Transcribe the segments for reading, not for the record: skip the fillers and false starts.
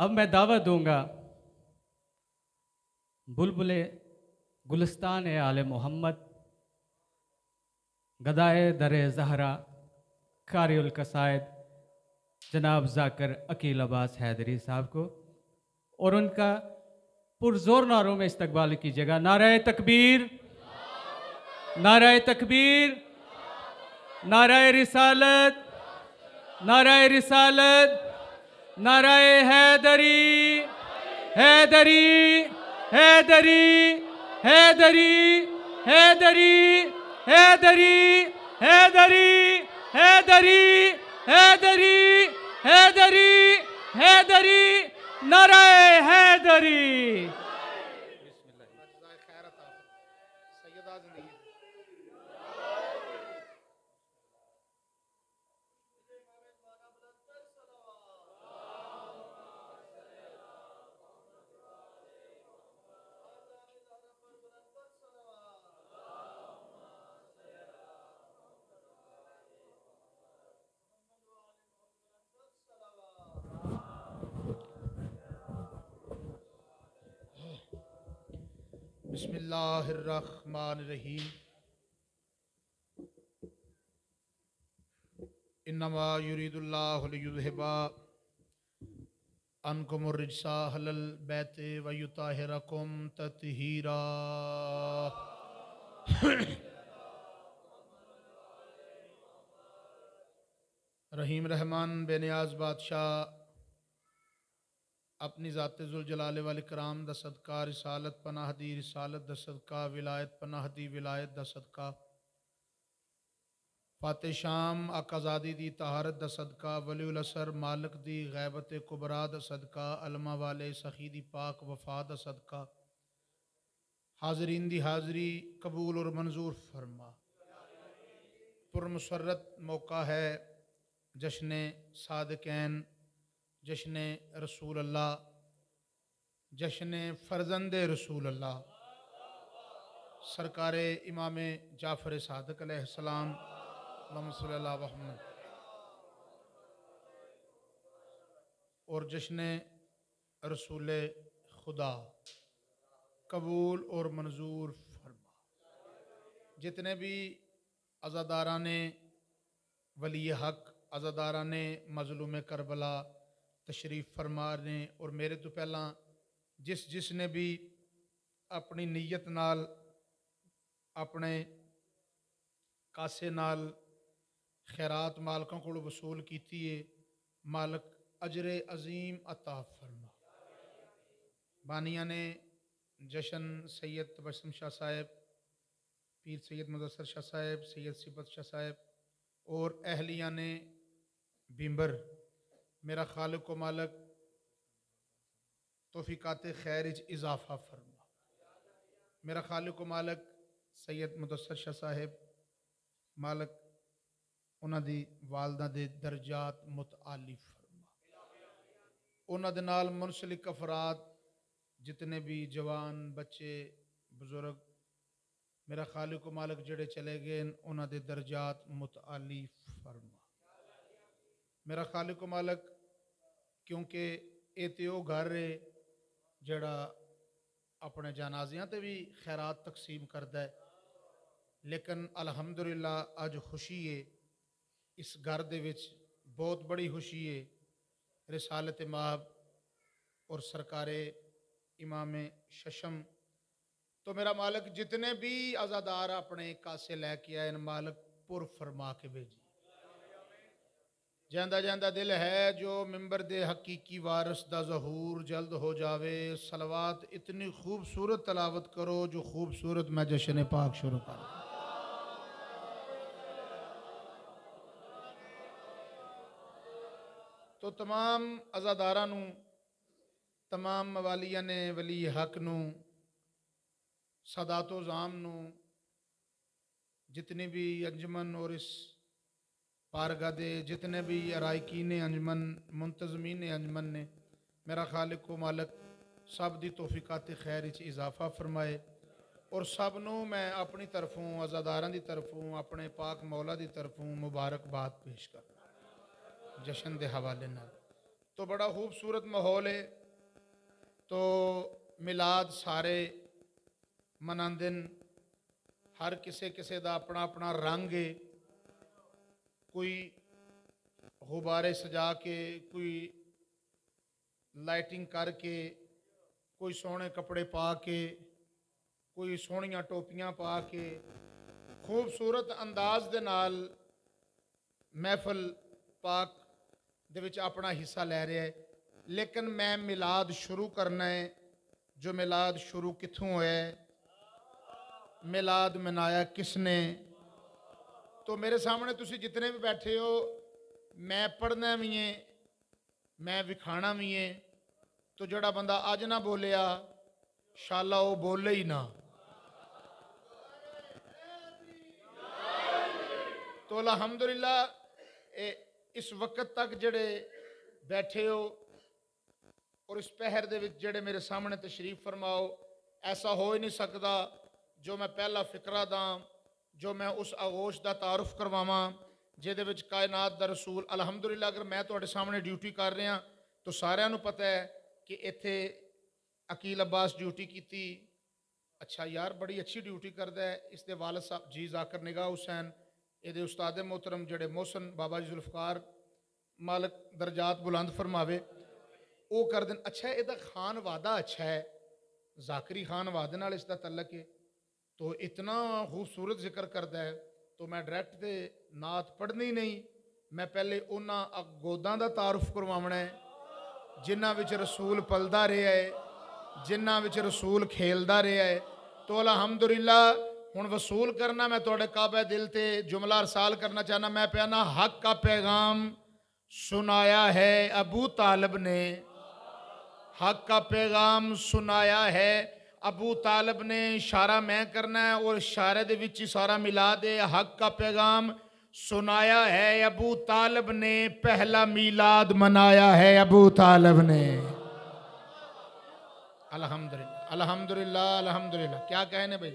अब मैं दावत दूंगा बुलबुले गुलिस्तान आले मोहम्मद, गदाए दरे ज़हरा, कारिउल कसायद जनाब जाकर अकील अब्बास हैदरी साहब को, और उनका पुरजोर नारों में इस्तकबाल कीजिएगा। नाराए तकबीर, नाराए तकबीर, नाराए रिसालत, नाराए रिसालत, नाराए हैदरी, हैदरी, हैदरी, हैदरी, हैदरी, हैदरी, हैदरी, हैदरी, हैदरी, हैदरी, हैदरी, नाराए हैदरी। बिस्मिल्लाहिर्रहमानिर्रहीम। इन्नमा युरीदुल्लाहु लियुज़हिबा अन्कुमुर रिज्सा अहलल बैति व युताहिरकुम तत्हीरा। रहीम रहमान बेनियाज बादशाह अपनी ज़ात ज़ुल जलाल वल इकराम दा सदका, रिसालत पनाह दी रिसालत दा सदका, विलायत पनाह दी विलायत दा सदका, फाते शाम आकाज़ादी दी तहारत दा सदका, वलीउल असर मालिक दी गैबत कुबरा दा सदका, अलमा वाले सखी दी पाक वफा दा सदका, हाजरीन दी हाज़री कबूल और मंजूर फरमा। पुरमसरत मौका है जश्न सादिक़ैन, जश्न रसूल अल्लाह, जश्न फ़र्ज़ंद रसूल अल्लाह सरकार इमाम जाफ़र सादिक़ अलैहिस्सलाम मोहम्मद, और जश्न रसूल खुदा कबूल और मंजूर फरमा। जितने भी अज़ादारान वली हक, अज़ादारान मज़लूम करबला तशरीफ़ फरमा ने, और मेरे तो पहला जिसने भी अपनी नीयत नाल अपने कासे नाल खैरात मालकों को वसूल की है, मालक अजरे अजीम अता फरमा। बानिया ने जशन सैयद तबस्सुम शाह साहब, पीर सैयद मुदस्सर शाह साहब, सैयद सिबत शाह साहब और अहलिया ने बिम्बर, मेरा खालिक व मालक तौफीकात खैर इजाफा फरमा। मेरा खालिक व मालक सैयद मुदस्सर शाह साहब, मालक उन्हां दी वालदा दे दर्जात मुतआली फरमा। उन्हां दे नाल मुनसलिक अफराद जितने भी जवान बच्चे बुजुर्ग, मेरा खालिक व मालक जड़े चले गए उन्हां दे दर्जात मुतआली फरमा। मेरा खालिक व मालक, क्योंकि ये तो घर है जड़ा अपने जनाजियां ते भी खैरात तकसीम करता है, लेकिन अलहमदुलिल्लाह अज खुशी है, इस घर दे विच बहुत बड़ी खुशी है। रिसालत माहब और सरकार इमाम शशम, तो मेरा मालक जितने भी आज़ादार अपने कासे लैके आए मालक पुर फरमा के भेजी। जांदा जांदा दिल है जो मिंबर दे हकीकी वारिस दा ज़हूर जल्द हो जावे। सलवात इतनी खूबसूरत तलावत करो जो खूबसूरत मैं जश्न पाक शुरू कर। तो तमाम अज़ादारां नूं, तमाम मवालिया ने वली हक नूं, सदातो ज़ाम नूं, जितनी भी अंजमन और इस पारगा दे जितने भी अरायकीन अंजमन, मुंतज़मीन अंजमन ने, मेरा खालिक व मालक सब दी तौफीकात खैर च इजाफा फरमाए। और सब नूं मैं अपनी तरफों, अज़ादारां दी तरफों, अपने पाक मौला दी तरफों मुबारकबाद पेश करना जशन दे हवाले नाल। तो बड़ा खूबसूरत माहौल है। तो मिलाद सारे मनांदे न, हर किसे किसे दा अपना अपना रंग है। कोई गुब्बारे सजा के, कोई लाइटिंग करके, कोई सोहने कपड़े पा के, कोई सोहनियां टोपियां पा के खूबसूरत अंदाज दे नाल महफल पाक दे विच अपना हिस्सा लै रहा है। लेकिन मैं मिलाद शुरू करना है। जो मिलाद शुरू कित्थों होया है, मिलाद मनाया किसने? तो मेरे सामने तुसी जितने भी बैठे हो, मैं पढ़ना भी है, मैं विखाना भी है। तो जोड़ा बंदा अज ना बोलिया शाला वो बोले ही ना। तो अल्हम्दुलिल्लाह इस वक्त तक जड़े बैठे हो और इस पहर दे विच जड़े मेरे सामने तशरीफ फरमाओ, ऐसा हो ही नहीं सकता जो मैं पहला फिक्रा दा, जो मैं उस आगोश का तारुफ करवावां जिहदे विच कायनात दा रसूल। अल्हम्दुलिल्लाह अगर मैं तुहाडे सामने ड्यूटी कर रहा तो सारिਆਂ ਨੂੰ पता है कि इत्थे अकील अब्बास ड्यूटी की। अच्छा यार, बड़ी अच्छी ड्यूटी करता है। इसके वालद साहब जी जाकर निगाह हुसैन, ये उस्ताद मोहतरम जड़े मोहसन बाबा जी जुल्फकार मालक दरजात बुलंद फरमावे, वो कर दें। अच्छा यदा खान वादा अच्छा है, जाकरी खान वादे नाल इसका तलक है। तो इतना खूबसूरत जिक्र करता है, तो मैं डायरैक्ट तो नात पढ़नी नहीं, मैं पहले उन्होंने गोदां का तारुफ करवाना है जिन्हां विच रसूल पलदा रहा है, जिन्हां विच रसूल खेलदा रहा है। तो अल्हम्दुलिल्लाह हुण वसूल करना, मैं तुहाडे काबे दिल ते जुमला अरसाल करना चाहना। मैं प्याना हक का पैगाम सुनाया है अबू तालिब ने, हक का पैगाम सुनाया है अबू तालिब ने। इशारा मैं करना है और इशारे दे विच ही सारा मिला दे। हक का पैगाम सुनाया है अबू तालिब ने, पहला मीलाद मनाया है अबू तालिब ने। अल्हम्दुलिल्लाह अल्हम्दुलिल्लाह अल्हम्दुलिल्लाह। क्या कहने भाई?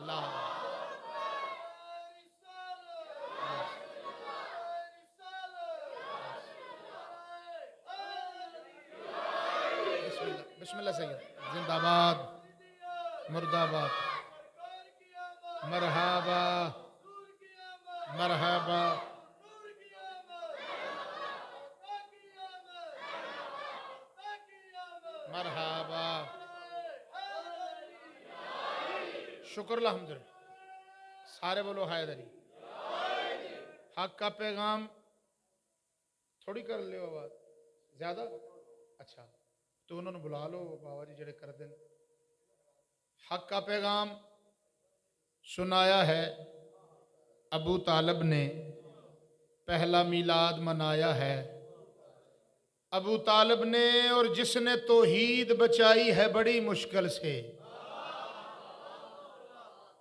अल्लाह बिस्मिल्लाह सैयद, जिंदाबाद, मुर्दाबाद, मरहबा मरहबा। मरहबा, शुक्र अल्हम्दुलिल्लाह। सारे बोलो हैदरी। हक का पैगाम थोड़ी कर लियो आवाज ज्यादा। अच्छा तो उन्होंने बुला लो बाबा जी जड़े कर दें। हक का पैगाम सुनाया है अबू तालिब ने, पहला मीलाद मनाया है अबू तालिब ने। और जिसने तौहीद बचाई है बड़ी मुश्किल से,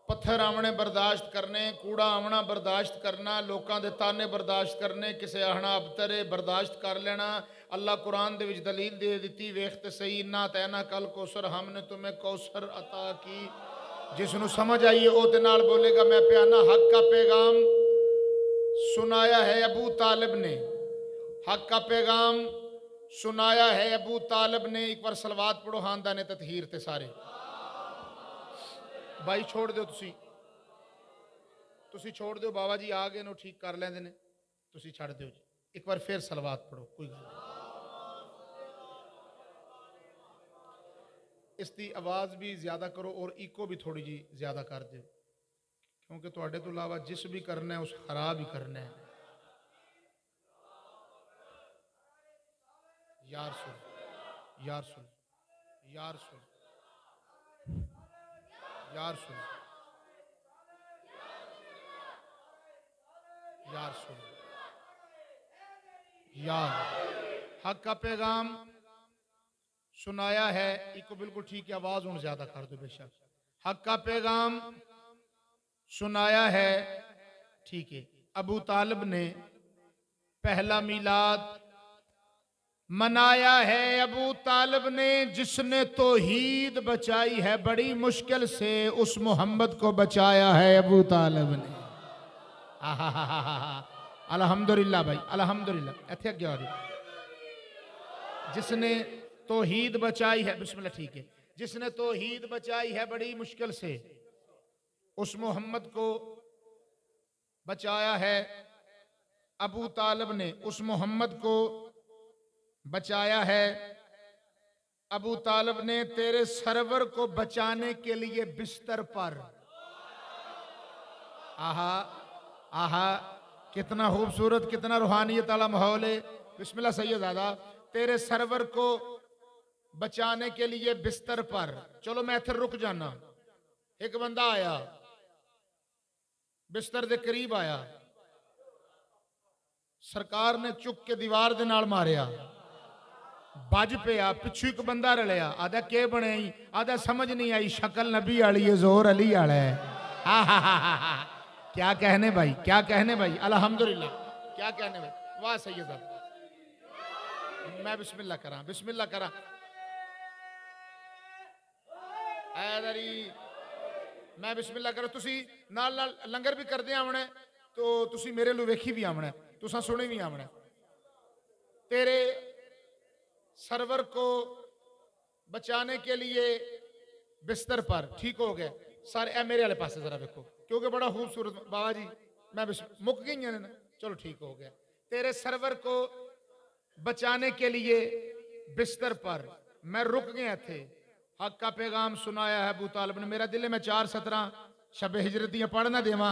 पत्थर आमने बर्दाश्त करने, कूड़ा आमना बर्दाश्त करना, लोगों के ताने बर्दाश्त करने, किसे आहना अबतरे बर्दाश्त कर लेना। अल्लाह कुरान दे विच दलील दे दी, वेख ते सही, इन्ना तैना कल कौसर, हमने तुम्हें कौसर अता की। जिसनों समझ आई है वो नाल बोलेगा मैं प्याना। हक का पैगाम सुनाया है अबू तालिब ने, हक का पैगाम सुनाया है अबू तालिब ने। एक बार सलवात पढ़ो हांदा ने ततहीर ते सारे भाई छोड़ दो, तुसी छोड़ दो, बाबा जी आ गए नो ठीक कर लेंदे ने, तुसी छड़ दो जी। एक बार फिर सलवात पढ़ो, कोई गल नहीं। इसकी आवाज़ भी ज़्यादा करो और इको भी थोड़ी जी ज़्यादा कर दो, क्योंकि तुहाडे तो इलावा जिस भी करना है उस खराब ही करना है। यार सुन, यार सुन, यार सुन, यार सुन, यार सुन, यार। हक का पैगाम सुनाया है, इको बिल्कुल ठीक है, आवाज हूं ज्यादा कर दो बेशक। हक का पैगाम सुनाया है, ठीक है। अबू तालिब ने पहला मीलाद मनाया है अबू तालिब ने, जिसने तौहीद बचाई है बड़ी मुश्किल से, उस मोहम्मद को बचाया है अबू तालिब ने। अल्हम्दुलिल्लाह भाई, अल्हम्दुलिल्लाह। इत्थे अगे आ रही जिसने तौहीद बचाई है, बिस्मिल्लाह, ठीक है, जिसने तौहीद बचाई है बड़ी मुश्किल से, उस मोहम्मद को बचाया है अबू तालिब ने, उस मोहम्मद को बचाया है अबू तालिब ने। तेरे सरवर को बचाने के लिए बिस्तर पर, आहा आहा, कितना खूबसूरत, कितना रूहानियत वाला माहौल है। बिस्मिल्लाह सैयदादा, तेरे सरवर को बचाने के लिए बिस्तर पर। चलो मैं इधर रुक जाना। एक बंदा आया, बिस्तर के करीब आया, सरकार ने चुक के दीवार दे नाल मारिया, बज पिया, पिछू एक बंदा रलिया, आदा के बने, आदा समझ नहीं आई, शक्ल नबी वाली है, जोर अली वाला है। हा क्या कहने भाई, क्या कहने भाई, अल्हम्दुलिल्लाह, क्या कहने भाई, वाह सैयद साहब। मैं बिस्मिल्लाह करा, बिस्मिल्लाह करा, मैं बिस्मिल्लाह करो। तुसी नाल नाल लंगर भी करदे आमना, तो तुसी मेरे लो वेखी भी आमना, तुसा सुने भी आमना। तेरे सरवर को बचाने के लिए बिस्तर पर, ठीक हो गया सारे। ए मेरे वाले पासे जरा देखो, क्योंकि बड़ा खूबसूरत बाबा जी, मैं मुक गई ना, चलो ठीक हो गया। तेरे सरवर को बचाने के लिए बिस्तर पर मैं रुक गया थे, हक का पैगाम सुनाया है अबू तालिब ने। मेरा दिल है मैं 4:17 शबे हिजरत दियां पढ़ना देवा।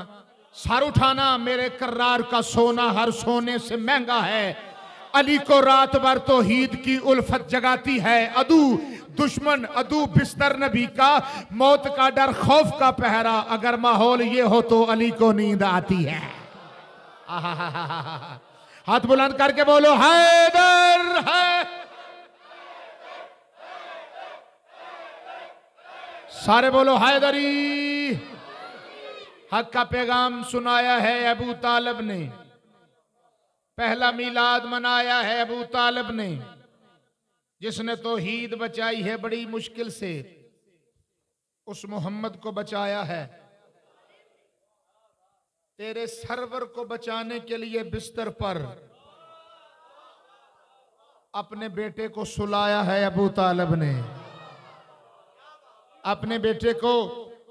सर उठाना मेरे करार का सोना हर सोने से महंगा है, अली को रात भर तौहीद की उल्फत जगाती है। अदू दुश्मन अदू बिस्तर नबी का, मौत का डर खौफ का पहरा, अगर माहौल ये हो तो अली को नींद आती है। हाथ बुलंद करके बोलो हैदर है। सारे बोलो हैदरी। हक का पैगाम सुनाया है अबू तालिब ने, पहला मीलाद मनाया है अबू तालिब ने, जिसने तौहीद बचाई है बड़ी मुश्किल से, उस मोहम्मद को बचाया है। तेरे सरवर को बचाने के लिए बिस्तर पर अपने बेटे को सुलाया है अबू तालिब ने, अपने बेटे को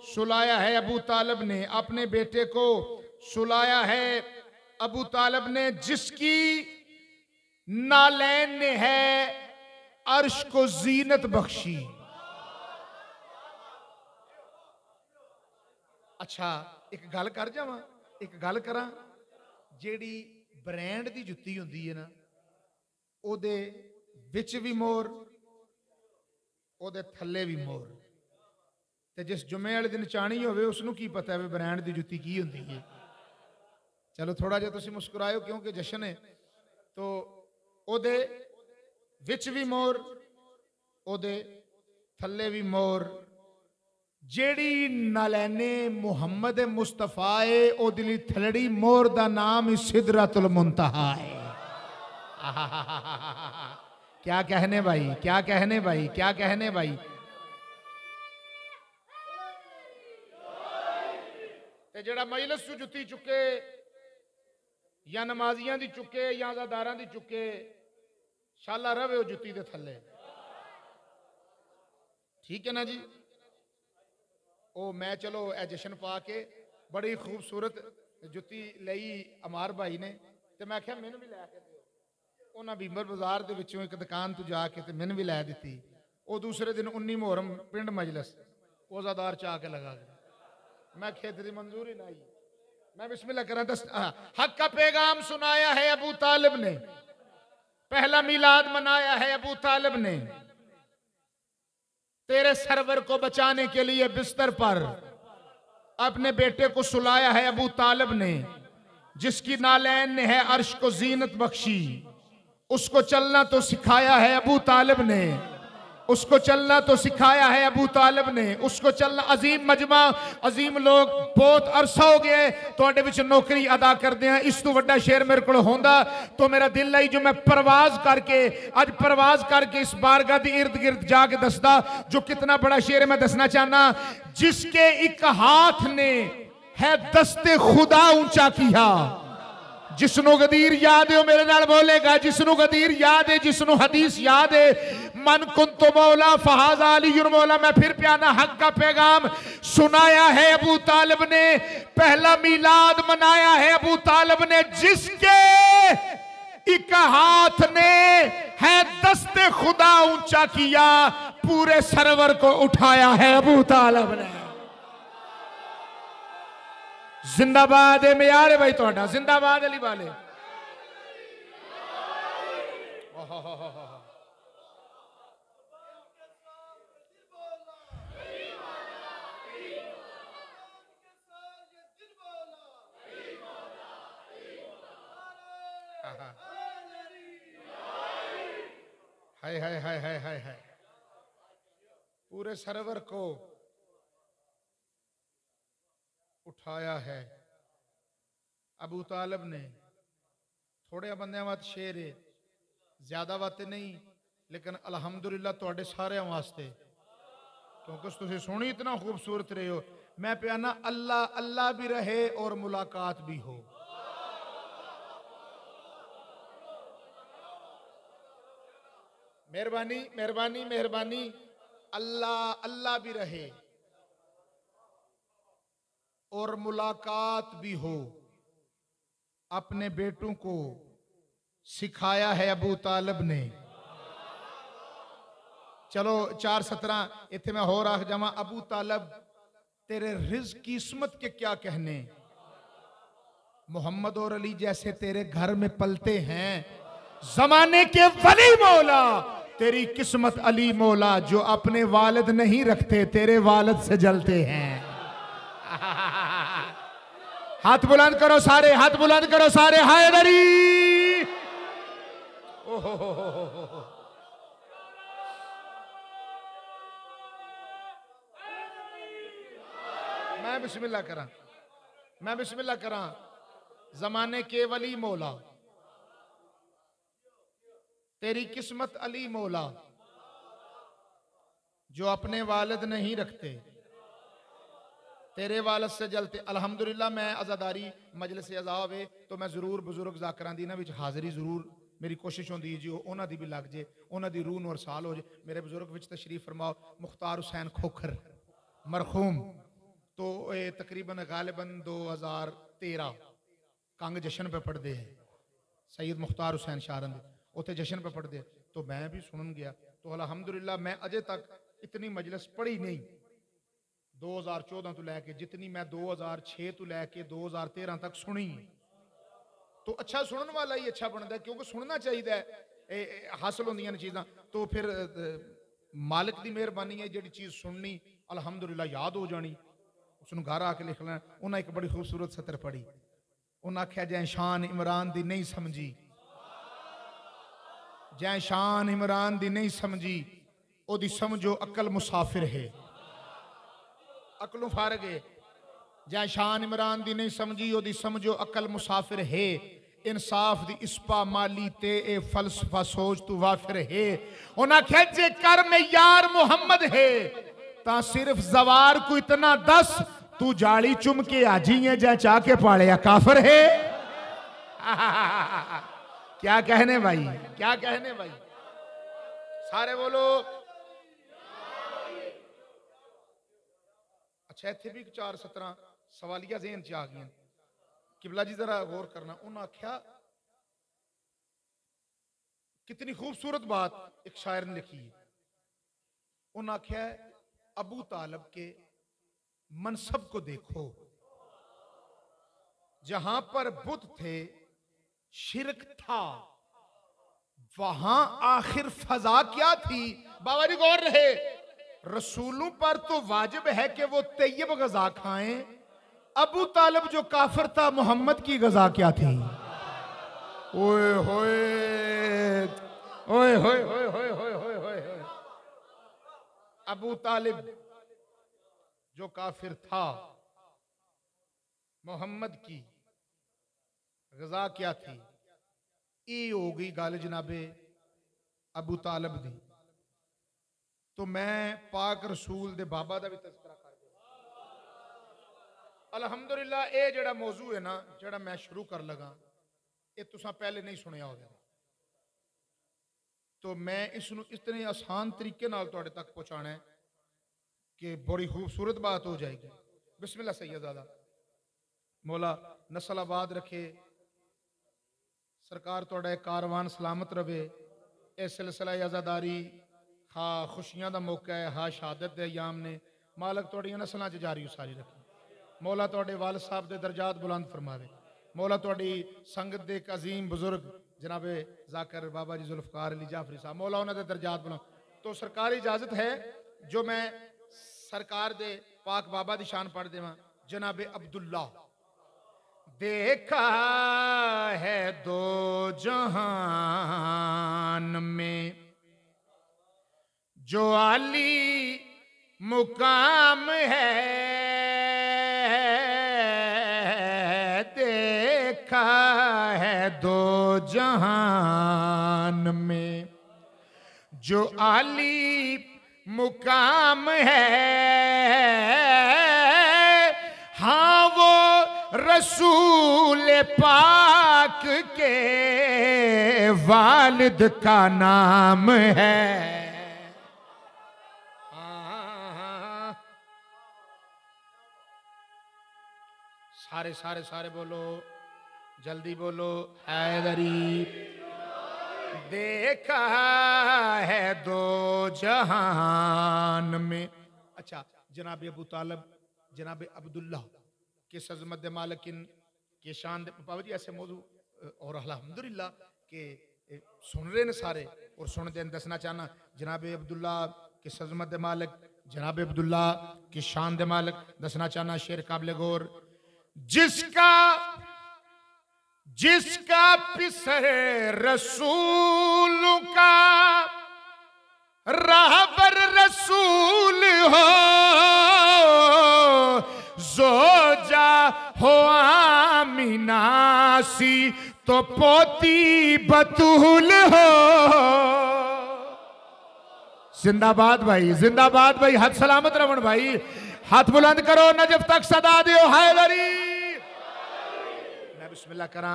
सुलाया है अबू तालिब ने, अपने बेटे को सुलाया है अबू तालिब ने, जिसकी नालैन ने है अर्श को जीनत बख्शी। अच्छा एक गल कर जावा, एक गल करा, जेड़ी ब्रांड दी जुत्ती हुंदी है ना, ओदे विच भी मोर, ओदे थल्ले भी मोर। ते जिस जुमे वाले दिन चाणी होवे उसनू की पता है ब्रांड दी जुत्ती की हुंदी है। चलो थोड़ा जिहा तुसीं मुस्कुराओ क्योंकि जश्न है। तो ओदे विच भी मोर, ओदे थल्ले भी मोर। जेड़ी नालैने मुहम्मद मुस्तफा है, ओदे लई थलड़ी मोर दा नाम सिदरतुल मुंतहा है। क्या कहने भाई, क्या कहने भाई, क्या कहने भाई। ते जेड़ा मजलिस चो जुत्ती चुके, या नमाजियां दी चुके, या अज़ादारां दी चुके, शाला रवे जुत्ती दे थल्ले। ठीक है ना जी। ओ मैं चलो ए जश्न पा के बड़ी खूबसूरत जुत्ती लई अमार भाई ने, ते मैं आख्या मैनू भी लै के दिओ। उन्हां बीमर बाजार दे विचों एक दुकान तो जाके ते मैनू भी लै दित्ती। ओ दूसरे दिन 19 मुहर्रम पिंड मजलिस ओ अज़ादार च आके लगा गया। मैं खेत की मंजूरी ना आई। मैं बिस्मिल्लाह करा। हक का पैगाम सुनाया है अबू तालिब ने, पहला मीलाद मनाया है अबू तालिब ने, तेरे सरवर को बचाने के लिए बिस्तर पर अपने बेटे को सुलाया है अबू तालिब ने, जिसकी नालैन ने है अर्श को जीनत बख्शी। उसको चलना तो सिखाया है अबू तालिब ने, उसको चलना तो सिखाया है अबू तालिब ने, उसको चलना। अजीम मजमा, अजीम लोग, बहुत अरसा हो गया तुहाडे विच नौकरी अदा करदे हैं। इस तो वड्डा शेर मेरे को होंदा तो मेरा दिल आई जो मैं परवाज करके, अज परवाज करके इस बारगाह दी इर्द गिर्द जाके दसदा। जो कितना बड़ा शेर है मैं दसना चाहना। जिसके एक हाथ ने है दस्ते खुदा ऊंचा किया, जिसनों गदीर याद है मेरे नाल बोलेगा, जिसनों गदीर याद है, जिसनों हदीस याद है, मन कुंतु मौला फहाजा अली मौला। मैं फिर प्याना हक का पैगाम सुनाया है। अबू तालिब ने पहला मीलाद मनाया है, अबू तालिब ने जिसके एक हाथ ने है दस्ते खुदा ऊंचा किया, पूरे सरवर को उठाया है अबू तालिब ने। जिंदाबाद है मेयार है भाई तोड़ा, जिंदाबाद अली वाले। हाय हाय हाय हाय हाय हाय, पूरे सरवर को उठाया है अबू तालिब ने। थोड़े बंदे वात शेर है, ज्यादा बातें नहीं, लेकिन अल्हम्दुलिल्लाह तुहाडे सारे वास्ते, क्योंकि तुसीं सोहनी इतना खूबसूरत रहे हो। मैं प्याना अल्लाह अल्लाह भी रहे और मुलाकात भी हो। मेहरबानी मेहरबानी मेहरबानी, अल्लाह अल्लाह भी रहे और मुलाकात भी हो। अपने बेटों को सिखाया है अबू तालिब ने। चलो 4:17 इतने मैं हो रहा जावा। अबू तालिब तेरे रिज़्क़ की किस्मत के क्या कहने, मोहम्मद और अली जैसे तेरे घर में पलते हैं। जमाने के वली मौला, तेरी किस्मत अली मौला, जो अपने वालिद नहीं रखते तेरे वालिद से जलते हैं। हाथ बुलंद करो सारे, हाथ बुलंद करो सारे। हैदरी ओहो, मैं बिस्मिल्लाह करा, मैं बिस्मिल्लाह करा। जमाने के वली मौला, तेरी किस्मत अली मौला, जो अपने वालिद नहीं रखते तेरे वालिद से जलते। अल्हम्दुलिल्लाह मैं आज़ादारी मजलिस अज़ा वे तो मैं जरूर बुजुर्ग ज़ाकरां दी ना विच हाज़री जरूर मेरी कोशिश होंदी जी उन्हां दी भी लग जे, उन्हां दी रूह नूं अरसाल हो जाए। मेरे बुजुर्ग विच तशरीफ फरमाओ मुख्तार हुसैन खोखर मरहूम, तो ये तकरीबन गालिबन 2013 कंग जश्न पे पढ़ते हैं सैयद मुख्तार हुसैन शारन, उत्थे जश्न पे पढ़ते, तो मैं भी सुनन गया। तो अल्हम्दुलिल्लाह मैं अजे तक इतनी मजलिस पढ़ी नहीं 2014 तो लैके, जितनी मैं 2006 तो लैके 2013 तक सुनी। तो अच्छा सुनने वाला ही अच्छा बनता है, क्योंकि सुनना चाहिए, हासिल होंदियां ने चीज़ां। तो फिर मालिक की मेहरबानी है, जी चीज़ सुननी अल्हम्दुलिल्लाह याद हो जानी, उसनूं घर आके लिख लेना। उन्हें एक बड़ी खूबसूरत सतर पढ़ी, उन्हें आख्या जै शान इमरान दी नहीं समझी, जै शान इमरान दी नहीं समझी, ओदी समझो अकल मुसाफिर है। अकलों फारग है। जै शान इमरान दी नहीं समझी, ओदी समझो अकल मुसाफिर है। इंसाफ दी इस्पा माली ते ए फलसफा सोच तू वाफिर है। उन्हें आख्या जे कर में यार मोहम्मद है, ता सिर्फ जवार को इतना दस, तू जाली चुम के आजी है जै चाह के पाड़िया काफिर है। क्या कहने भाई, क्या कहने भाई, सारे बोलो। अच्छा इतने भी 4:17 सवालिया ज़हन च आ गई। किबला जी जरा गौर करना। उन्हें आख्या कितनी खूबसूरत बात एक शायर ने लिखी है। उन्हें आख्या अबू तालिब के मनसब को देखो, जहां पर बुत थे शिरक था, वहां आखिर फजा क्या थी। बाबा जी गौर रहे, रसूलों पर तो वाजिब है कि वो तैयब गजा खाएं। अबू तालिब जो काफिर था, मोहम्मद की गजा क्या थी। ओए होए ओए होए होए होए होए होए होए। अबू तालिब जो काफिर था, मोहम्मद की गजा क्या थी। ये हो गई गल जनाबे अबू तालिब दी। तो मैं पाक रसूल दे बाबा दा भी तज़किरा कर दिया। अल्हम्दुलिल्लाह ये जड़ा मौजू है ना, जड़ा मैं शुरू कर लगा, ये तुसा पहले नहीं सुनिया होगा, तो मैं इसनों इतने आसान तरीके नाल तुहाडे तक पहुंचाना है कि बड़ी खूबसूरत बात हो जाएगी। बिस्मिल्लाह सैयदादा, मौला नस्ल आबाद रखे, सरकार तुहाडा कारवान सलामत रवे। यह सिलसिला आज़ादारी हा खुशियां का मौका है, हा शहादत के अयाम ने, मालक तुहाडियां नस्लों च जारी उसारी रखे। मौला तुहाडे वालिद साहब के दर्जात बुलंद फरमावे। मौला तुहाडी संगत दे एक अजीम बुजुर्ग जनाबे जाकर बाबा जी जुल्फकार अली जाफरी साहब, मौला उन्होंने दर्जात बुलंद। तो सरकारी इजाजत है जो मैं सरकार दे पाक बाबा दी शान पढ़ देवां। जनाबे अब्दुल्ला, देखा है दो जहान में जो आली मुकाम है, देखा है दो जहान में जो आली मुकाम है। हाँ वो रसूल पाक के वालिद का नाम है। सारे सारे सारे बोलो, जल्दी बोलो, हैदरी। देखा है दो जहान में। अच्छा, जनाब अबू तालब, जनाब अब्दुल्ला के सजमत मालकिन के शान बाबा जी ऐसे मौजू और अल्हम्दुलिल्लाह के सुन रहे हैं सारे और सुन दें। दसना चाहना जनाब अब्दुल्ला के सजमत मालिक, जनाब अब्दुल्ला की शान दे मालिक दसना चाहना शेर काबिल गौर। जिसका पिसर रसूल का राहबर रसूल हो, जोजा हो आमिनासी तो पोती बतूल हो। जिंदाबाद भाई, जिंदाबाद भाई, हाथ सलामत रमन भाई, हाथ बुलंद करो, नजफ तक सदा दियो हैदरी। मैं बिस्मिल्लाह करा,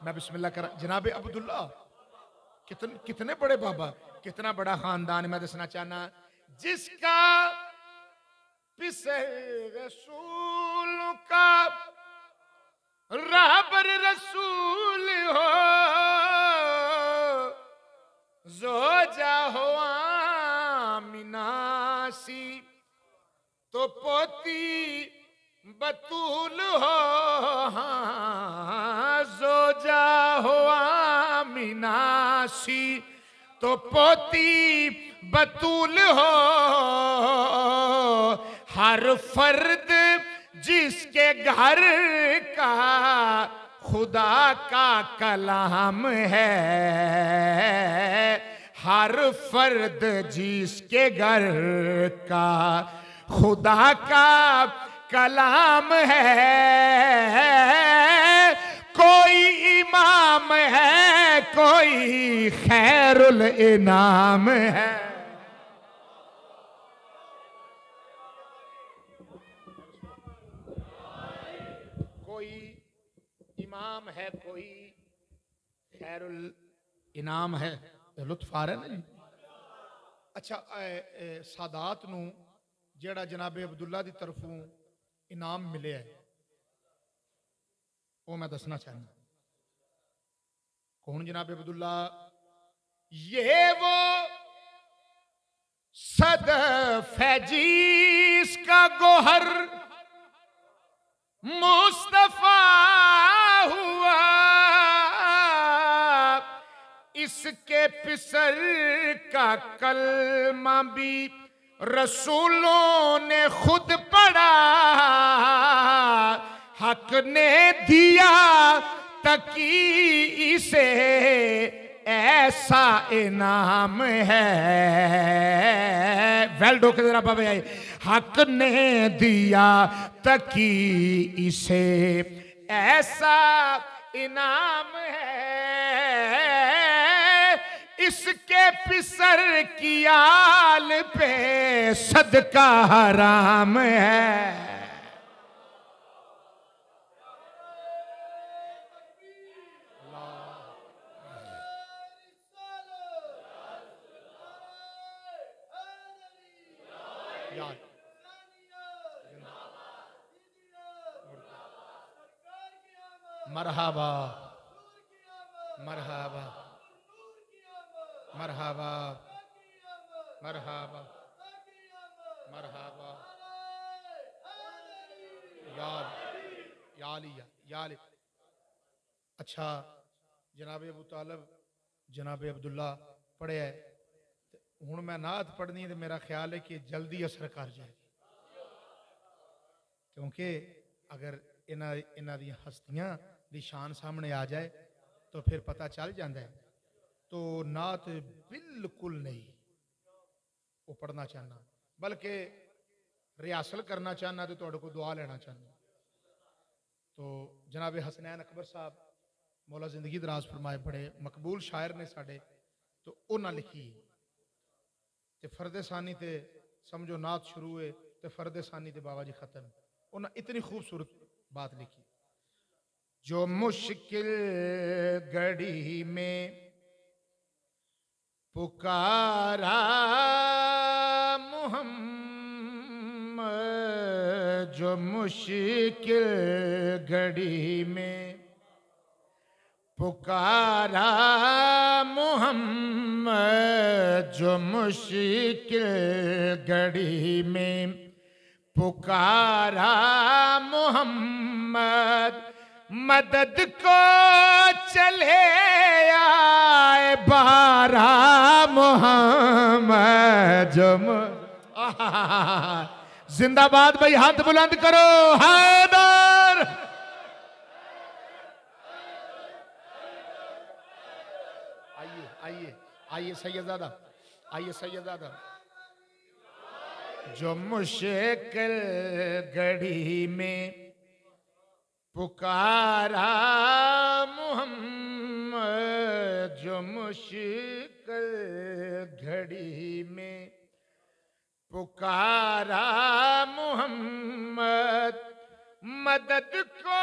मैं बिस्मिल्लाह करा। जनाब अब्दुल्ला कितने बड़े बाबा, कितना बड़ा खानदान। मैं दसना चाहना जिसका पिसर रसूल का राहबर रसूल हो, जोजा हो आमिनासी तो पोती बतूल हो। हाँ, जोजा हो आमिनासी तो पोती बतूल हो। हर फर्द जिसके घर का खुदा का कलाम है, हर फर्द जिसके घर का खुदा का कलाम है। कोई इमाम है, कोई खैरुल इनाम है। कोई इमाम है, कोई खैरुल इनाम है। लुत्फ आ रहा है ना जी। अच्छा, सादात नू जेड़ा जनाबे अब्दुल्ला दी तरफों इनाम मिले है वो मैं दसना चाहना। कौन जनाबे अब्दुल्ला? ये वो सदफ है जिसका गोहर मुस्तफा हुआ, इसके पिसर का कलमा भी रसूलों ने खुद पढ़ा। हक ने दिया तकी इसे ऐसा इनाम है। वेल डोके जरा बाबा, हक ने दिया तकी इसे ऐसा इनाम है। इसके पिसर की आल पे सदका हराम है। याद मरहबा मरहबा मरहबा मरहबा मरहबा याद याली। अच्छा जनाब अबू तालब जनाब अब्दुल्ला पढ़े है हूँ मैं नात पढ़नी है तो मेरा ख्याल है कि जल्दी असर कर जाएगी क्योंकि अगर इन्हां दी हस्तियां दी शान सामने आ जाए तो फिर पता चल जाता है। तो नात बिल्कुल नहीं वो पढ़ना चाहना बल्कि रिहासल करना चाहना तो तुहाडे को दुआ लेना चाहना। तो जनाब हसनैन अकबर साहब मौला जिंदगी दराज फरमाए बड़े मकबूल शायर ने साडे तो उन्हें लिखी ते फरदे सानी ते समझो नात शुरू है तो फरदे सानी ते बाबा जी खत्म। उन्हें इतनी खूबसूरत बात लिखी जो मुश्किल घड़ी में पुकारा मोहम्मद जो मुश्किल घड़ी में पुकारा मोहम्मद जो मुश्किल घड़ी में पुकारा मोहम्मद मदद को चले आए बारा मोहम्मद जो जिंदाबाद भाई हाथ बुलंद करो हैदर। आइए सैयदादा आइए सैयदादा जो मुश्किल घड़ी में पुकारा मोहम्मद जो मुश्किल घड़ी में पुकारा मोहम्मद मदद को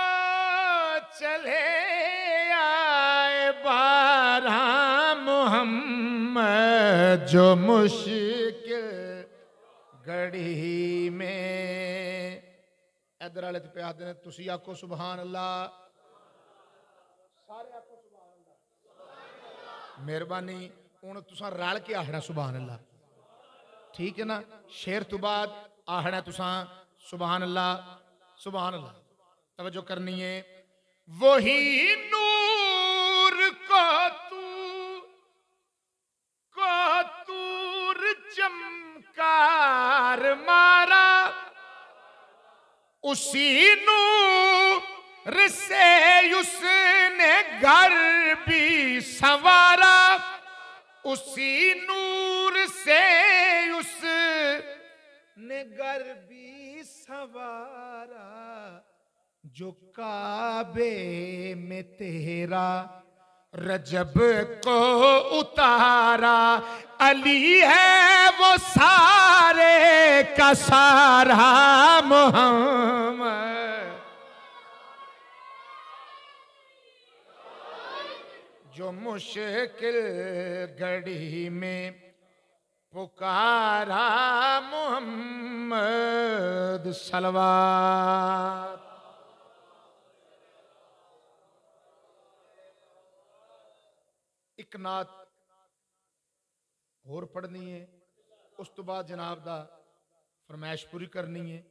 चले आए बारा मोहम्मद जो मुश्किल घड़ी में। इधर वाले पे आते हैं तुसी आखो सुभान अल्लाह सारे आखो सुभान अल्लाह मेहरबानी हूं तुसा रल के आखना सुभान अल्लाह ठीक है ना। शेर तो बाद आखना तुसा सुभान अल्लाह सुभान अल्लाह। तवज्जो करनी है वही नूर को तूर चमकार मारा उसी नूर से उसने घर भी संवारा उसी नूर से उसने घर भी संवारा जो काबे में तेरा रजब को उतारा अली है वो सारे का सारा मोहम्मद जो मुश्किल घड़ी में पुकारा मोहम्मद सलवात। एक नात होर पढ़नी है उस तो बाद जनाब दा फरमाइश पूरी करनी है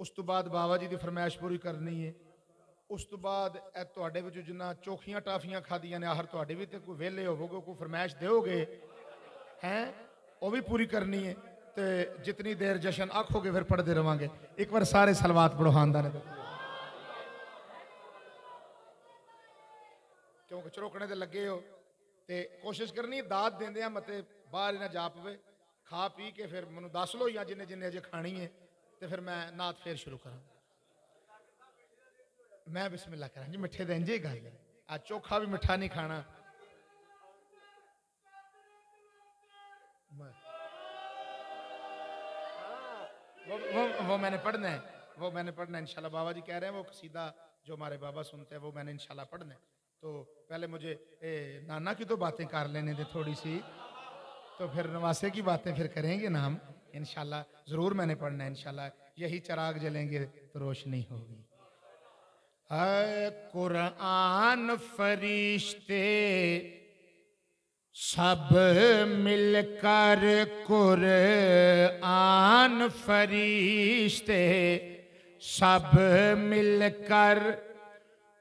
उस तो बाद बाबा जी की फरमाइश पूरी करनी है उस तो बाद तुहाडे विचों जिन्ना चोखियां टाफियां खादियां ने आहर तुहाडे भी ते कोई वेले होवोगे कोई फरमाइश दोगे हैं वो भी पूरी करनी है। तो जितनी देर जश्न आखोगे फिर पढ़ते रवांगे। एक बार सारे सलवात पढ़ो खानदान क्योंकि चरोकने दे लगे हो ते कोशिश करनी दाद देंदे मत बाहर ना जा पवे खा पी के फिर मैनू दस लो या जिन्हें जिन्हें अजे खानी है तो फिर मैं नात फिर शुरू करा। मैं बिस्मिल्लाह करा जी मिठे दिन जी गल आज चोखा भी मिठा नहीं खाना वो मैंने पढ़ना है वो मैंने पढ़ना है इंशाल्लाह। बाबा जी कह रहे हैं वो कसीदा जो हमारे बाबा सुनते हैं वो मैंने इंशाल्लाह पढ़ना है। तो पहले मुझे नाना की तो बातें कर लेने दे थोड़ी सी तो फिर नवासे की बातें फिर करेंगे ना हम इंशाल्लाह जरूर मैंने पढ़ना है इंशाल्लाह। यही चिराग जलेंगे तो रोशनी होगी। है कुरान फरिश्ते सब मिलकर, कुरान फरिश्ते सब मिलकर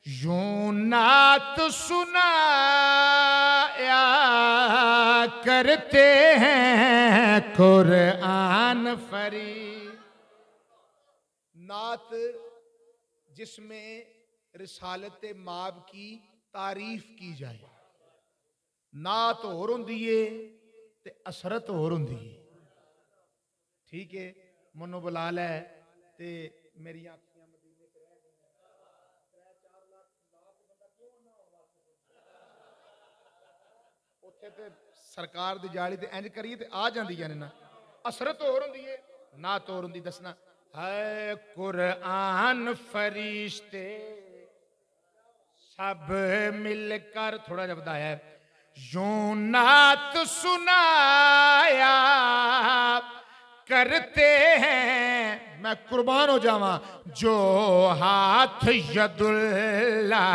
यूं नात सुनाया करते हैं। कुरान फरिश्ते नात जिसमें रिसालत माब की तारीफ की जाए। नात होर हुंदी है ते असरत होर हुंदी है। ठीक है, मनो बुला लै ते मेरी आंखियां मदीने च रह गईयां। 3-4 लाख नात बंदा क्यों ना होवा उत्थे ते सरकार दी जाली ते इंज करिए ते आ जांदियां ने ना। असरत होर हुंदी है, नात होर हुंदी। दसना है कुरान फरिश्ते सब मिलकर, थोड़ा जब बताया है, यूं नात सुनाया करते हैं। मैं कुर्बान हो जावा जो हाथ यदुल्ला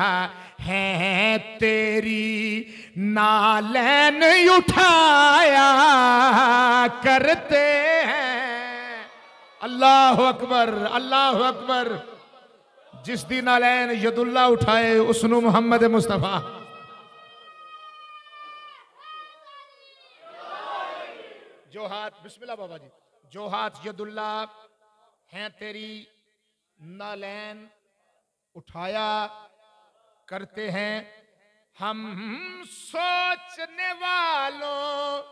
है तेरी नालैन उठाया करते हैं। अल्लाह अकबर, अल्लाह अकबर। जिस दी नालैन यदुल्ला उठाए उसनु मुहम्मद मुस्तफा। जो हाथ, बिस्मिल्लाह बाबा जी, जो हाथ यदुल्ला हैं तेरी नालैन उठाया करते हैं हम सोचने वालों।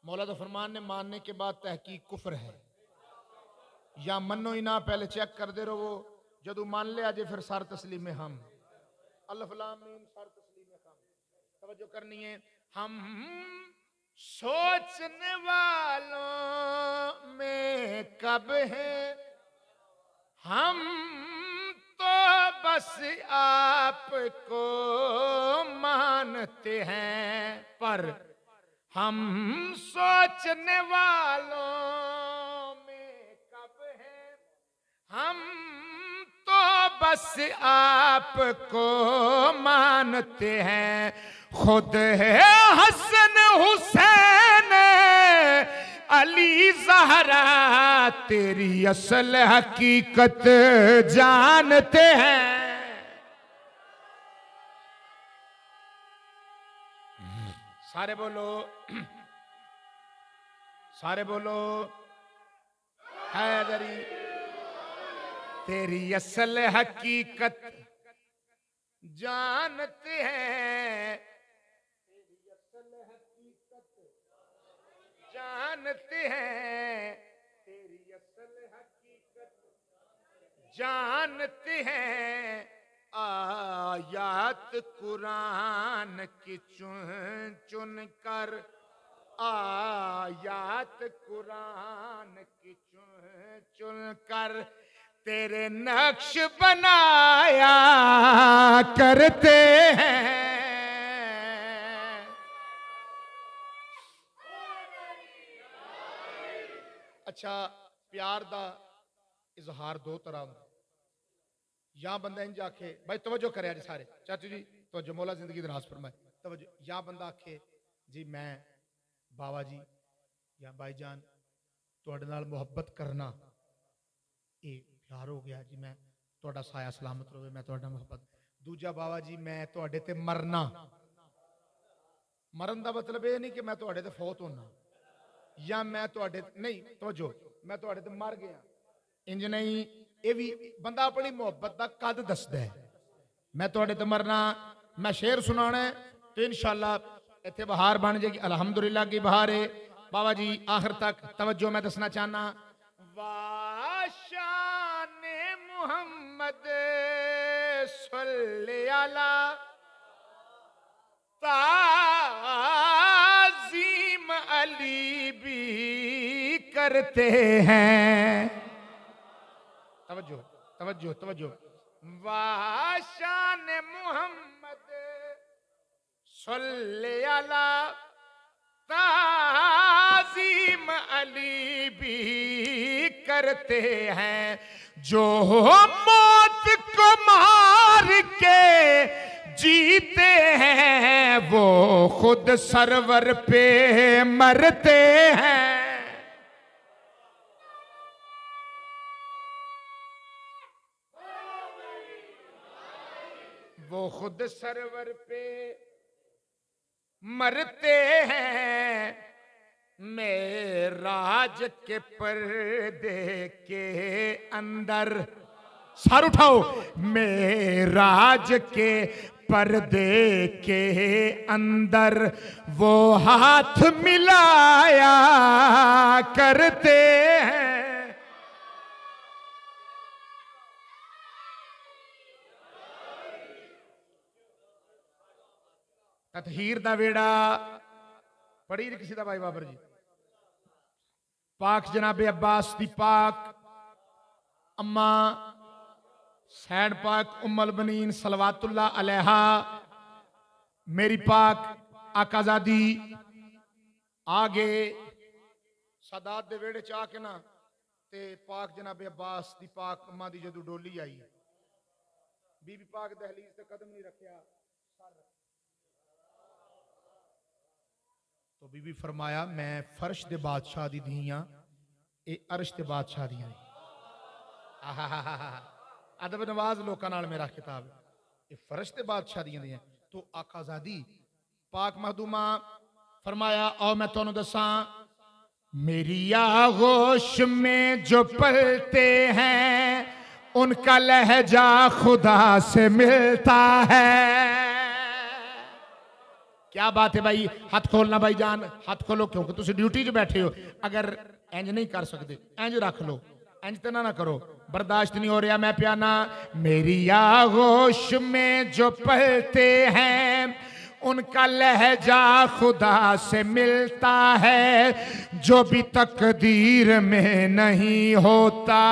मौला तो फरमान ने मानने के बाद तहकीक कुफ्र है, या मनो ही ना, पहले चेक करते रहो। जदू मान लिया जे फिर सर तस्लीम में हम, अल्लाह लाम मीम सर तस्लीम में हम। तवज्जो करनी है। हम सोचने वालों में कब है, हम तो बस आपको मानते हैं। पर हम सोचने वालों में कब है, हम तो बस आपको मानते हैं। खुद है हसन हुसैन अली ज़हरा तेरी असल हकीकत जानते हैं। सारे बोलो, सारे बोलो हैदरी तेरी असल हकीकत जानते हैं। तेरी असल हकीकत जानते हैं। तेरी असल हकीकत जानते हैं। आयात कुरान की चुन चुन कर, आयात कुरान की चुन चुन कर तेरे नक्श बनाया करते हैं। अच्छा, प्यार दा इजहार दो तरह होंदा। या बंदा इंज आखे, भाई तवज्जो करे आज सारे, चाचू जी तवज्जो, मौला जिंदगी दराज फरमाए, तवज्जो। या बंदा आखे जी मैं बाबा जी या भाईजान तुहाडे नाल मुहब्बत करना, ये प्यार हो गया जी, मैं तुहाडा साया सलामत रहे, मैं तुहाडा मुहब्बत। दूजा बाबा जी मैं तुहाडे ते मरना। मरन का मतलब ये नहीं कि मैं तुहाडे ते फौत होना, या मैं तुहाडे नहीं, तवज्जो, मैं तुहाडे ते मर गया, इंज नहीं। ये भी बंदा अपनी मुहब्बत का कद दसदा है। मैं तुहाडे ते मरना, मैं शेर सुनाना है तो इंशाअल्लाह इत्थे बहार बन जाएगी। अल्हम्दुलिल्लाह की बहार है बाबा जी। आखिर तक तवज्जो मैं दसना चाहना, वाशान मुहम्मद सल्ले अला ताज़ीम अली भी करते हैं। तवज्जो तवज्जो तवज्जो। वाशान मुहम्मद सल्ले अला ताज़ीम अली भी करते हैं, जो मौत को मार के जीते हैं वो खुद सरवर पे मरते हैं। वो खुद सरवर पे मरते हैं। मेराज के पर्दे के अंदर, सर उठाओ, मेराज के पर्दे के अंदर वो हाथ मिलाया करते हैं। ततहीर दा वेड़ा पढ़ी किसी दा भाई बाबर जी, पाक जनाबे अब्बास दी पाक अम्मा सैड पाक उम्मुल बनीन सलवातुल्लाह अलैहा, मेरी पाक आकाजादी आगे सादात दे वेड़े च आके ना ते पाक जनाबे अब्बास दी पाक अम्मा दी जदों डोली आई, बीबी पाक दहलीज ते कदम नहीं रखिया, तो बीबी फरमाया मैं फर्श दे बादशाह दी धियां, ए अर्श दे बादशाह दियां। अदब नवाज लोकां नाल मेरा खिताब, ये फर्श दे बादशाह दियां दियां। तो आकाजादी पाक महदूमा फरमाया आओ मैं तुहानू दसां, मेरी आगोश में जो पलते हैं उनका लहजा खुदा से मिलता है। क्या बात है भाई, हाथ खोलना भाई जान, हाथ खोलो, क्योंकि तुम ड्यूटी च बैठे हो। अगर इंज नहीं कर सकते इंज रख लो, इंज तो ना करो, बर्दाश्त नहीं हो रहा मैं प्याना। मेरी आगोश में जो पलते हैं उनका लहजा खुदा से मिलता है, जो भी तकदीर में नहीं होता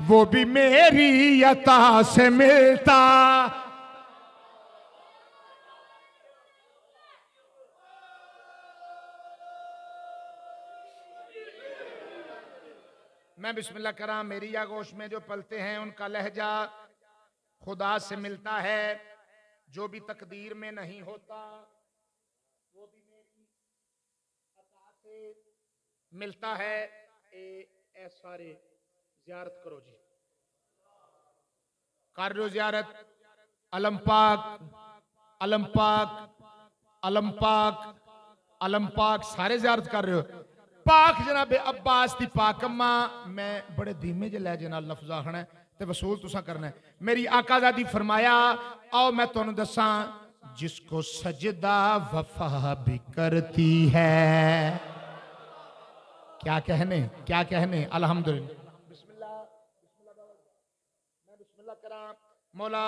वो भी मेरी अता से मिलता। मैं बिस्मिल्लाह करा, मेरी आगोश में जो पलते हैं उनका लहजा खुदा से मिलता है, जो भी तकदीर में नहीं होता वो भी मेरी अता से मिलता है। ए सारे ज़ियारत करो जी, कर लो ज़ियारत। अलम पाक अलम पाक अलम पाक अलम पाक, सारे ज़ियारत कर रहे हो। पाक जनाबे अब्बास दी पाक अम्मा, मैं बड़े धीमे जे लहजे नाल लफ्ज़ आखना है ते वसूल तुसा करना है। मेरी आकाज़ादी फरमाया आओ मैं तुहानू दसां, जिसको सजदा वफा भी करती है। क्या कहने क्या कहने, अल्हम्दुलिल्लाह। बिस्मिल्लाह मैं बिस्मिल्लाह करा। मौला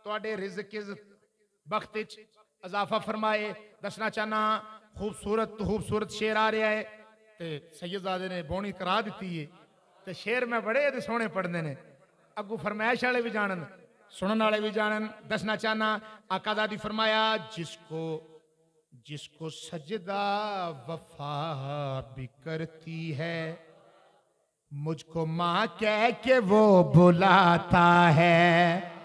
तुहाडे रिज़्क़ बख्त विच इजाफा फरमाए। दसना चाहना खूबसूरत शेर आ रहा है ते सैयदजादे ने बोनी करा दी है, ते शेर मैं बड़े सोहने पढ़ने ने, अगू फरमाइश वाले भी जानन सुनने वाले भी जानन। दसना चाहना आकाज़ादी फरमाया, जिसको सजदा वफा भी करती है, मुझको माँ कह के वो बुलाता है।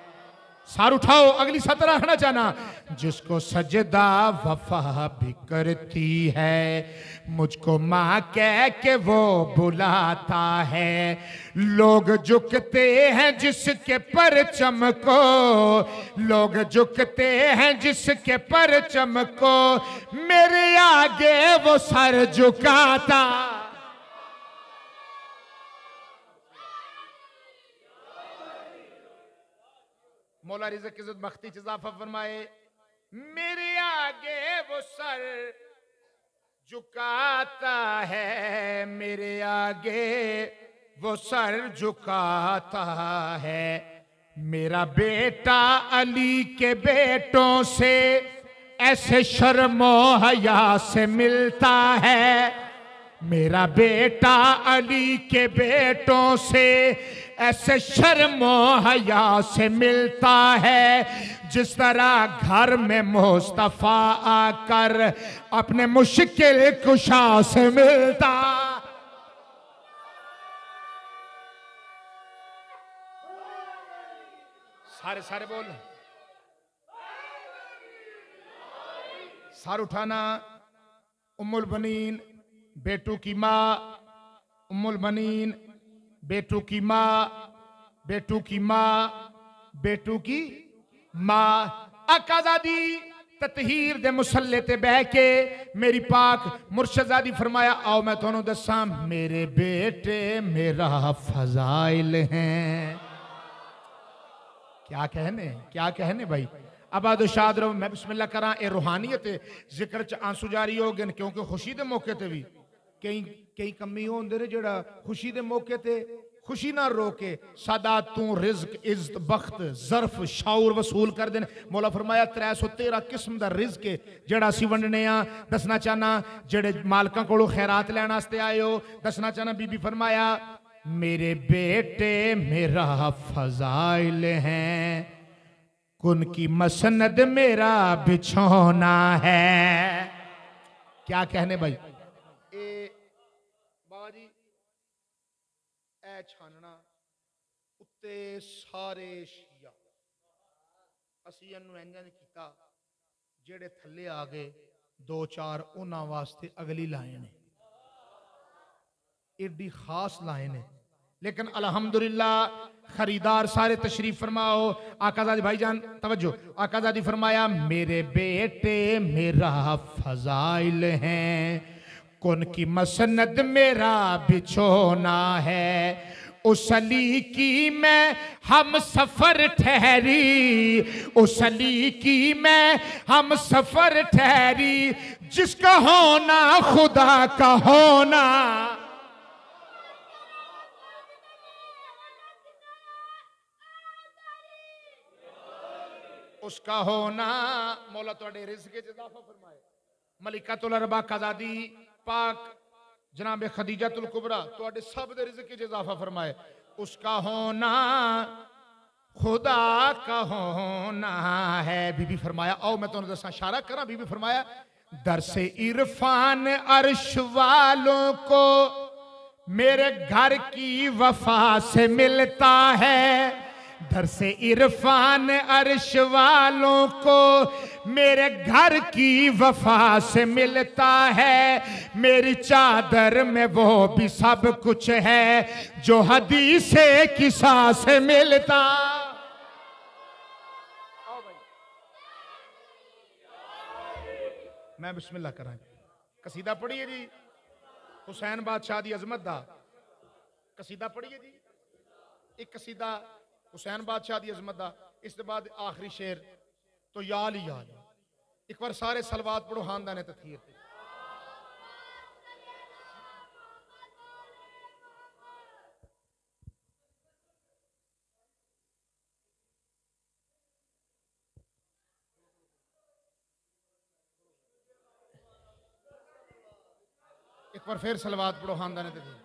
सार उठाओ, अगली सतर रखना चाहना, जिसको सजदा वफा भी करती है, मुझको माँ कह के वो बुलाता है। लोग झुकते हैं जिसके परचम को, लोग झुकते हैं जिसके परचम को, मेरे आगे वो सर झुकाता। मौला रिज़्क़ इज़्ज़त बख्ती इज़ाफा फरमाए, मेरे आगे वो सर झुकाता है, मेरे आगे वो सर झुकाता है। मेरा बेटा अली के बेटों से ऐसे शर्मो हया से मिलता है, मेरा बेटा अली के बेटों से ऐसे शर्मो हया से मिलता है, जिस तरह घर में मुस्तफा आकर अपने मुश्किल कुशा से मिलता। सारे सारे बोल, सार उठाना। उम्मुल बनीन बेटू की माँ, उम्मुल बनीन बेटू की माँ, बेटू की माँ, बेटू की माँ। आकाज़ादी ततहीर दे मुसल्ले ते बह के मेरी पाक मुर्शदादी फरमाया, आओ मैं तुहानू दसां मेरे बेटे मेरा फजाइल हैं। क्या कहने, क्या कहने भाई। आबाद शाद रहो। मैं बिस्मिल्लाह करा। ए रूहानियत जिक्र च आंसू जारी हो गए, क्योंकि खुशी के मौके ते भी कई कमी होंदे ने जेड़ा खुशी के मौके ते खुशी ना रोके सादा तू रिज़्क इज्जत बख्त ज़र्फ शाऊर वसूल कर देने। मौला फरमाया 313 किस्म दा रिज़्क है जेड़ा असीं वंडने आ। दसना चाहना जेड़े मालकां कोलों खैरात लैण वास्ते आए हो, दसना चाहना बीबी फरमाया मेरे बेटे मेरा फजाइल हैं, कुन की मसनद मेरा बिछौना है। क्या कहने भाई। ए बाबा जी ए छानना उत्ते सारे शिया असी इनू इंज किया, जेड़े थले आ गए दो चार उन्हां वास्ते अगली लाए ने, एडी खास लाए ने। लेकिन अल्हम्दुलिल्लाह खरीदार सारे तशरीफ फरमाओ। आकाज़ादी भाईजान तवज्जो। आकाज़ादी फरमाया मेरे बेटे मेरा फजाइल हैं, कौन की मसनद मेरा बिछोना है। उस अली की मैं हम सफर ठहरी, उस अली की मैं हम सफर ठहरी, जिसका होना खुदा का होना। उसका होना मौला तुहाडे रिज़्क़ च इज़ाफा फरमाए। मलिकातुल अरबा काज़ादी पाक जनाब खदीजातुल कुबरा तुहाडे सब दे रिज़्क़ च इज़ाफा फरमाए। उसका होना खुदा का होना है। बीबी फरमाया आओ मैं तुहानू दसां, इशारा करा। बीबी फरमाया दर से इरफान अर्श वालों को मेरे घर की वफा से मिलता है, दर से इरफान अर्श वालों को मेरे घर की वफा से मिलता है। मेरी चादर में वो भी सब कुछ है जो हदीसे किसा से मिलता। मैं बिस्मिल्लाह करा। कसीदा पढ़िए जी हुसैन बादशाह दी अजमत दा कसीदा पढ़िए जी। एक कसीदा हुसैन बादशाह दी अजमत दा, इस दे बाद आखिरी शेर तो याल ही याल। एक बार सारे सलवात पढ़ो खानदान तथहीर ते। एक बार फिर सलवात पढ़ो खानदान तथहीर।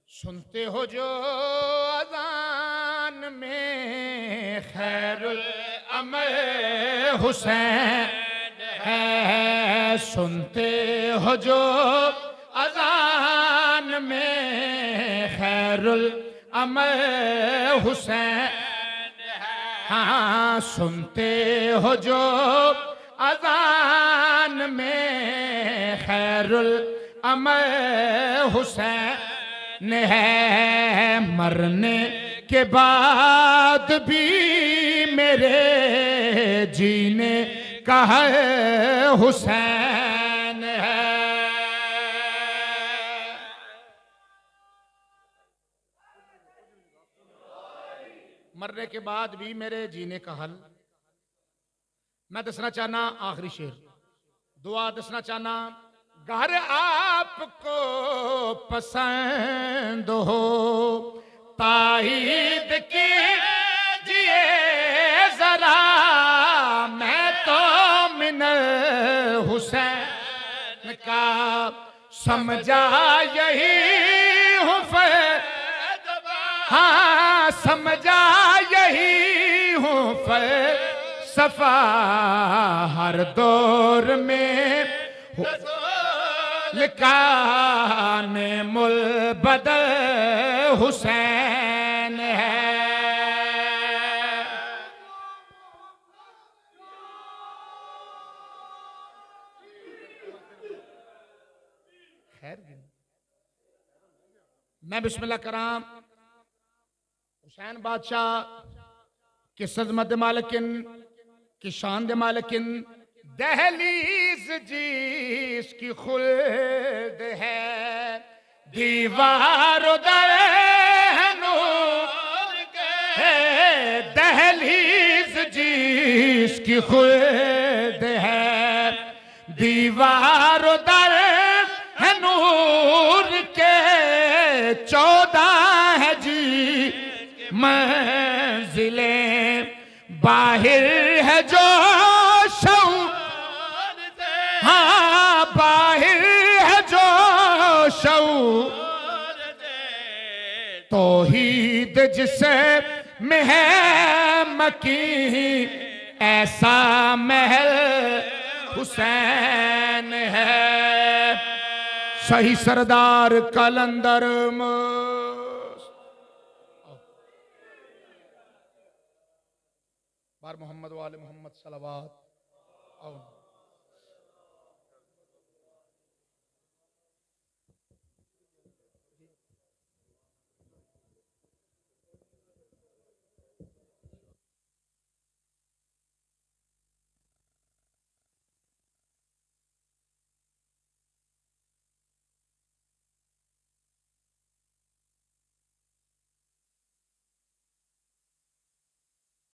सुनते हो जो अज़ान में खैरुल अमल हुसैन है, सुनते हो जो अज़ान में खैरुल अमल हुसैन है। हाँ सुनते हो जो अज़ान में खैरुल अमल हुसैन है। मरने के बाद भी मेरे जीने का है हुसैन है। मरने के बाद भी मेरे जीने का हल। मैं दसना चाहना आखिरी शेर दुआ दसना चाहना। घर आपको पसंद हो ताईद कीजिए जरा, मैं तो मिनल हुसैन का समझा यही हूँ हाँ समझा यही हूँ सफा हर दौर में लिकान मुलबदल हुसैन है। खैर मैं बिस्मिल्लाह कराम हुसैन बादशाह कि सजमत मालकिन कि शान दे मालकिन दहलीज जिसकी खुल्द है दीवार दर है नूर के दहलीज जिसकी खुल्द है दीवार दर है नूर के 14 है जी मंजिलें बाहिर है जो शौ हाँ बाहिर है जो शौ तौहीद जिसे में है मकी ऐसा महल हुसैन है। सही सरदार कलंदर बार मोहम्मद वाले मोहम्मद सलावत।